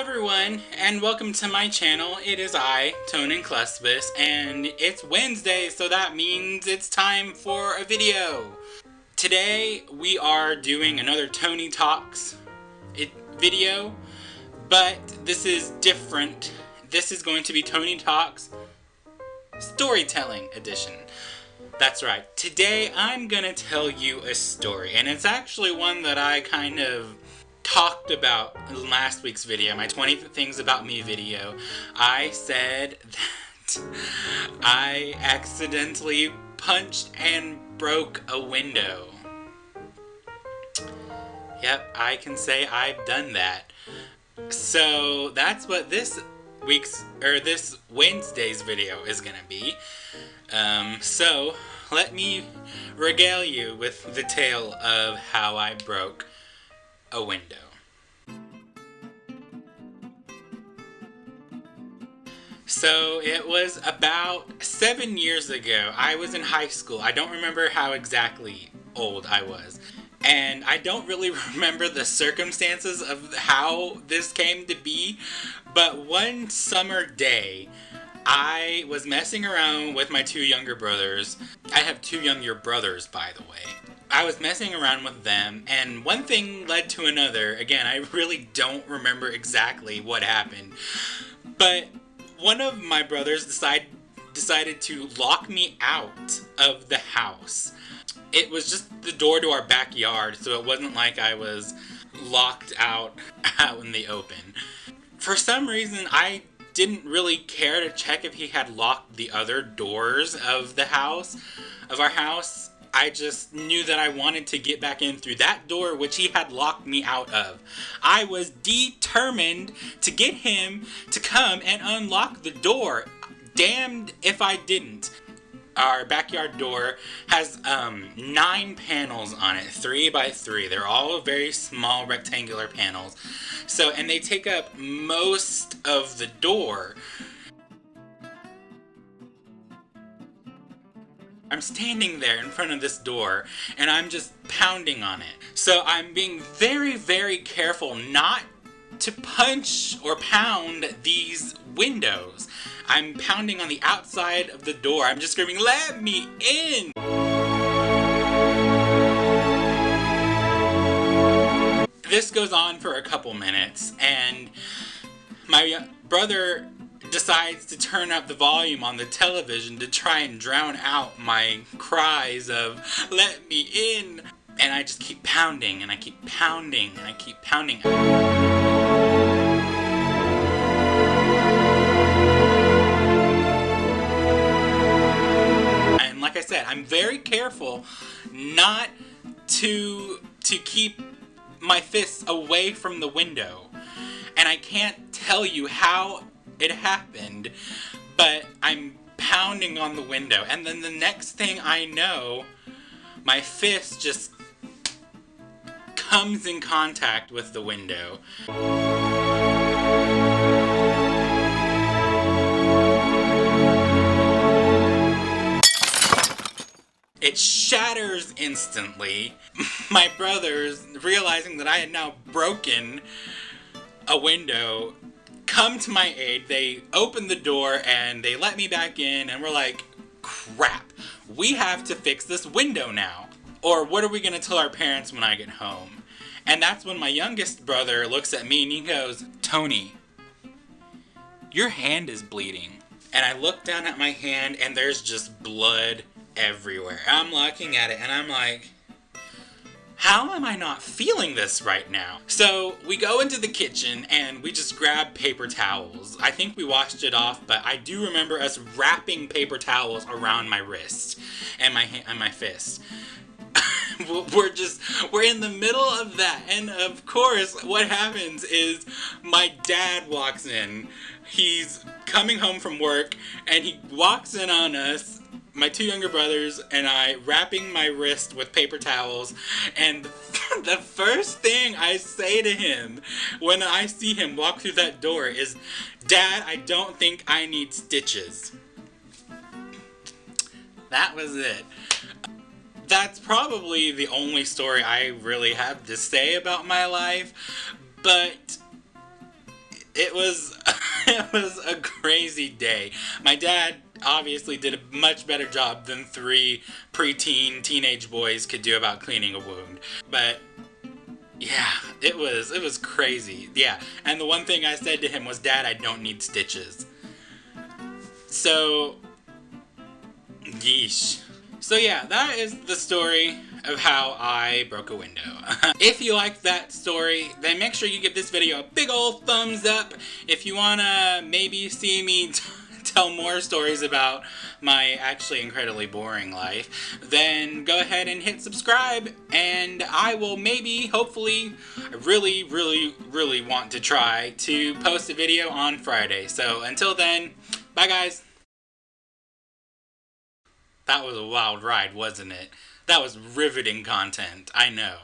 everyone, and welcome to my channel. It is I, Tonin Cluspus, and it's Wednesday, so that means it's time for a video. Today, we are doing another Tony Talks video, but this is different. This is going to be Tony Talks Storytelling Edition. That's right. Today, I'm gonna tell you a story, and it's actually one that I kind of talked about in last week's video, my 20 Things About Me video. I said that I accidentally punched and broke a window. Yep, I can say I've done that. So that's what this Wednesday's video is gonna be. So let me regale you with the tale of how I broke a window. So it was about 7 years ago. I was in high school. I don't remember how exactly old I was. And I don't really remember the circumstances of how this came to be. But one summer day, I was messing around with my two younger brothers. I have two younger brothers, by the way. I was messing around with them, and one thing led to another. Again, I really don't remember exactly what happened. But one of my brothers decided to lock me out of the house. It was just the door to our backyard, so it wasn't like I was locked out in the open. For some reason, I didn't really care to check if he had locked the other doors of our house. I just knew that I wanted to get back in through that door which he had locked me out of. I was determined to get him to come and unlock the door. Damned if I didn't. Our backyard door has 9 panels on it, 3 by 3. They're all very small rectangular panels. And they take up most of the door. I'm standing there in front of this door, and I'm just pounding on it. So I'm being very, very careful not to punch or pound these windows. I'm pounding on the outside of the door. I'm just screaming, "Let me in!" This goes on for a couple minutes, and my brother decides to turn up the volume on the television to try and drown out my cries of "let me in," and I just keep pounding, and I keep pounding, and I keep pounding. And like I said, I'm very careful not to keep my fists away from the window, and I can't tell you how it happened, but I'm pounding on the window, and then the next thing I know, my fist just comes in contact with the window. It shatters instantly. My brothers, realizing that I had now broken a window, come to my aid. They open the door and they let me back in, and we're like, crap, we have to fix this window now. Or what are we gonna tell our parents when I get home? And that's when my youngest brother looks at me and he goes, "Tony, your hand is bleeding." And I look down at my hand and there's just blood everywhere. I'm looking at it and I'm like, how am I not feeling this right now? So we go into the kitchen and we just grab paper towels. I think we washed it off, but I do remember us wrapping paper towels around my wrist and my fist. We're in the middle of that, and of course what happens is my dad walks in. He's coming home from work and he walks in on us, my two younger brothers and I, wrapping my wrist with paper towels, and the first thing I say to him when I see him walk through that door is, "Dad, I don't think I need stitches." That was it. That's probably the only story I really have to say about my life, but It was it was a crazy day. My dad obviously did a much better job than three preteen teenage boys could do about cleaning a wound. But yeah, it was crazy. Yeah, and the one thing I said to him was, "Dad, I don't need stitches." So, yeesh. So yeah, that is the story of how I broke a window. If you liked that story, then make sure you give this video a big old thumbs up. If you wanna maybe see me tell more stories about my actually incredibly boring life, then go ahead and hit subscribe, and I will maybe, hopefully, I really want to try to post a video on Friday. So until then, bye guys. That was a wild ride, wasn't it? That was riveting content, I know.